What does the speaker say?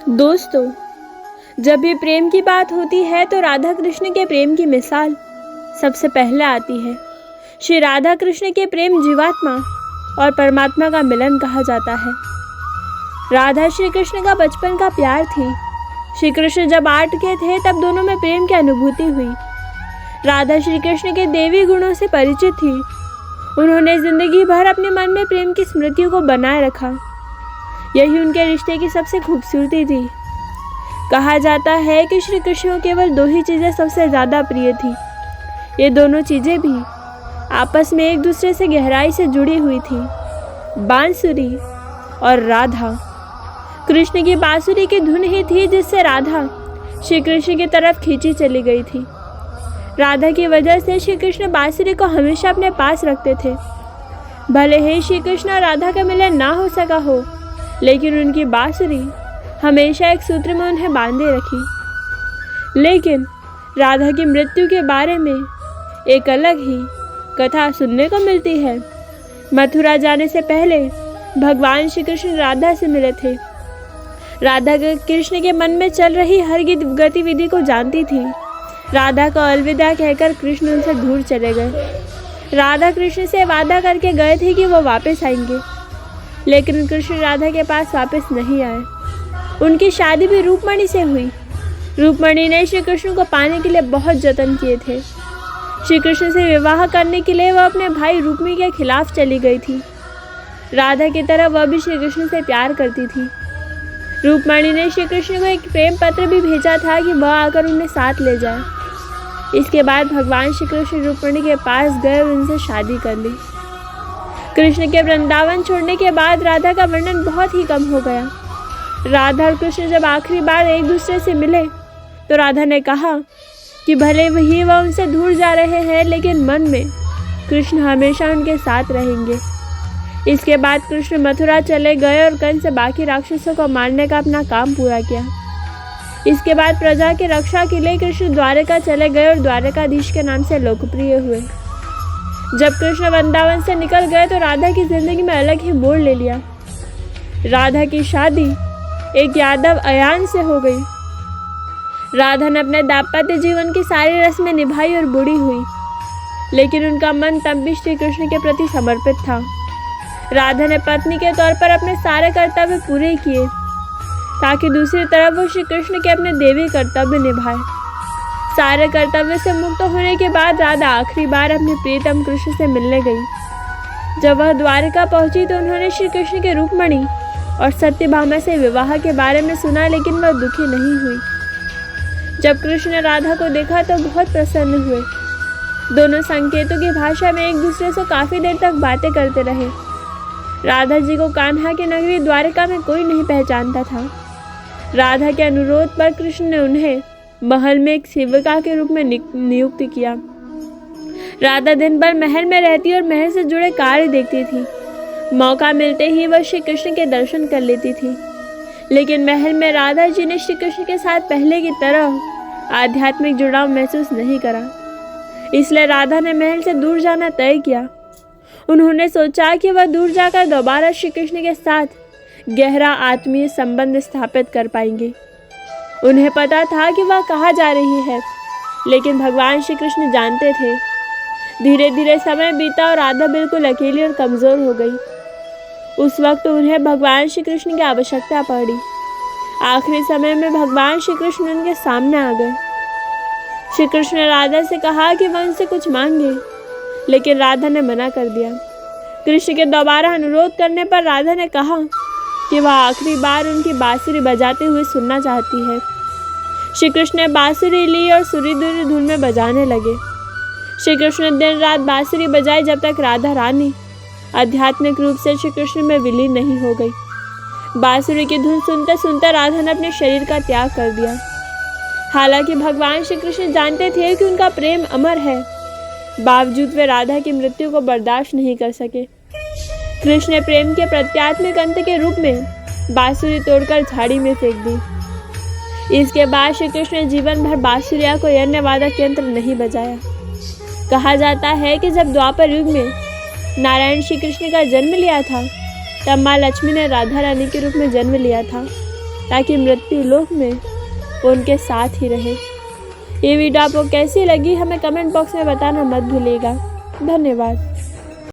दोस्तों, जब भी प्रेम की बात होती है तो राधा कृष्ण के प्रेम की मिसाल सबसे पहले आती है। श्री राधा कृष्ण के प्रेम जीवात्मा और परमात्मा का मिलन कहा जाता है। राधा श्री कृष्ण का बचपन का प्यार थी। श्री कृष्ण जब 8 के थे तब दोनों में प्रेम की अनुभूति हुई। राधा श्री कृष्ण के देवी गुणों से परिचित थी। उन्होंने जिंदगी भर अपने मन में प्रेम की स्मृतियों को बनाए रखा। यही उनके रिश्ते की सबसे खूबसूरती थी। कहा जाता है कि श्री कृष्ण को केवल 2 ही चीज़ें सबसे ज़्यादा प्रिय थी। ये दोनों चीज़ें भी आपस में एक दूसरे से गहराई से जुड़ी हुई थी, बांसुरी और राधा। कृष्ण की बांसुरी की धुन ही थी जिससे राधा श्री कृष्ण की तरफ खींची चली गई थी। राधा की वजह से श्री कृष्ण बांसुरी को हमेशा अपने पास रखते थे। भले ही श्री कृष्ण और राधा का मिलन ना हो सका हो, लेकिन उनकी बांसुरी हमेशा एक सूत्र में उन्हें बांधे रखी। लेकिन राधा की मृत्यु के बारे में एक अलग ही कथा सुनने को मिलती है। मथुरा जाने से पहले भगवान श्री कृष्ण राधा से मिले थे। राधा कृष्ण के मन में चल रही हर गतिविधि को जानती थी। राधा को अलविदा कहकर कृष्ण उनसे दूर चले गए। राधा कृष्ण से वादा करके गए थे कि वो वापस आएंगे, लेकिन कृष्ण राधा के पास वापस नहीं आए। उनकी शादी भी रूपमणि से हुई। रूपमणि ने श्री कृष्ण को पाने के लिए बहुत जतन किए थे। श्री कृष्ण से विवाह करने के लिए वह अपने भाई रुक्मी के खिलाफ चली गई थी। राधा की तरह वह भी श्री कृष्ण से प्यार करती थी। रूपमणि ने श्री कृष्ण को एक प्रेम पत्र भी भेजा था कि वह आकर उन्हें साथ ले जाए। इसके बाद भगवान श्री कृष्ण रूपमणि के पास गए और उनसे शादी कर ली। कृष्ण के वृंदावन छोड़ने के बाद राधा का वर्णन बहुत ही कम हो गया। राधा और कृष्ण जब आखिरी बार एक दूसरे से मिले तो राधा ने कहा कि भले ही वह उनसे दूर जा रहे हैं, लेकिन मन में कृष्ण हमेशा उनके साथ रहेंगे। इसके बाद कृष्ण मथुरा चले गए और कंस से बाकी राक्षसों को मारने का अपना काम पूरा किया। इसके बाद प्रजा की रक्षा के लिए कृष्ण द्वारका चले गए और द्वारकाधीश के नाम से लोकप्रिय हुए। जब कृष्ण वृंदावन से निकल गए तो राधा की जिंदगी में अलग ही मोड़ ले लिया। राधा की शादी एक यादव अयान से हो गई। राधा ने अपने दाम्पत्य जीवन की सारी रस्में निभाई और बूढ़ी हुई, लेकिन उनका मन तब भी श्री कृष्ण के प्रति समर्पित था। राधा ने पत्नी के तौर पर अपने सारे कर्तव्य पूरे किए, ताकि दूसरी तरफ वो श्री कृष्ण के अपने देवी कर्तव्य निभाए। सारे कर्तव्य से मुक्त होने के बाद राधा आखिरी बार अपने प्रियतम कृष्ण से मिलने गई। जब वह द्वारका पहुंची तो उन्होंने श्री कृष्ण के रूपमणि और सत्यभामा से विवाह के बारे में सुना, लेकिन वह दुखी नहीं हुई। जब कृष्ण ने राधा को देखा तो बहुत प्रसन्न हुए। दोनों संकेतों की भाषा में एक दूसरे से काफी देर तक बातें करते रहे। राधा जी को कान्हा की नगरी द्वारका में कोई नहीं पहचानता था। राधा के अनुरोध पर कृष्ण ने उन्हें महल में एक सेविका के रूप में नियुक्त किया। राधा दिन भर महल में रहती और महल से जुड़े कार्य देखती थी। मौका मिलते ही वह श्री कृष्ण के दर्शन कर लेती थी, लेकिन महल में राधा जी ने श्री कृष्ण के साथ पहले की तरह आध्यात्मिक जुड़ाव महसूस नहीं करा। इसलिए राधा ने महल से दूर जाना तय किया। उन्होंने सोचा कि वह दूर जाकर दोबारा श्री कृष्ण के साथ गहरा आत्मीय संबंध स्थापित कर पाएंगे। उन्हें पता था कि वह कहाँ जा रही है, लेकिन भगवान श्री कृष्ण जानते थे। धीरे धीरे समय बीता और राधा बिल्कुल अकेली और कमज़ोर हो गई। उस वक्त उन्हें भगवान श्री कृष्ण की आवश्यकता पड़ी। आखिरी समय में भगवान श्री कृष्ण उनके सामने आ गए। श्री कृष्ण ने राधा से कहा कि वह उनसे कुछ मांगे, लेकिन राधा ने मना कर दिया। कृष्ण के दोबारा अनुरोध करने पर राधा ने कहा कि वह आखिरी बार उनकी बांसुरी बजाते हुए सुनना चाहती है। श्री कृष्ण ने बांसुरी ली और सुरीली धुन में बजाने लगे। श्री कृष्ण ने दिन रात बांसुरी बजाई जब तक राधा रानी आध्यात्मिक रूप से श्री कृष्ण में विलीन नहीं हो गई। बांसुरी की धुन सुनते सुनते राधा ने अपने शरीर का त्याग कर दिया। हालांकि भगवान श्री कृष्ण जानते थे कि उनका प्रेम अमर है, बावजूद वे राधा की मृत्यु को बर्दाश्त नहीं कर सके। कृष्ण ने प्रेम के प्रत्यात्मिक अंत के रूप में बांसुरी तोड़कर झाड़ी में फेंक दी। इसके बाद श्री कृष्ण ने जीवन भर बांसुरिया को यज्ञ वादक यंत्र नहीं बजाया। कहा जाता है कि जब द्वापर युग में नारायण श्री कृष्ण का जन्म लिया था, तब माँ लक्ष्मी ने राधा रानी के रूप में जन्म लिया था। ताकि मृत्यु लोक में वो उनके साथ ही रहे। ये वीडियो आपको कैसी लगी हमें कमेंट बॉक्स में बताना मत भूलिएगा। धन्यवाद।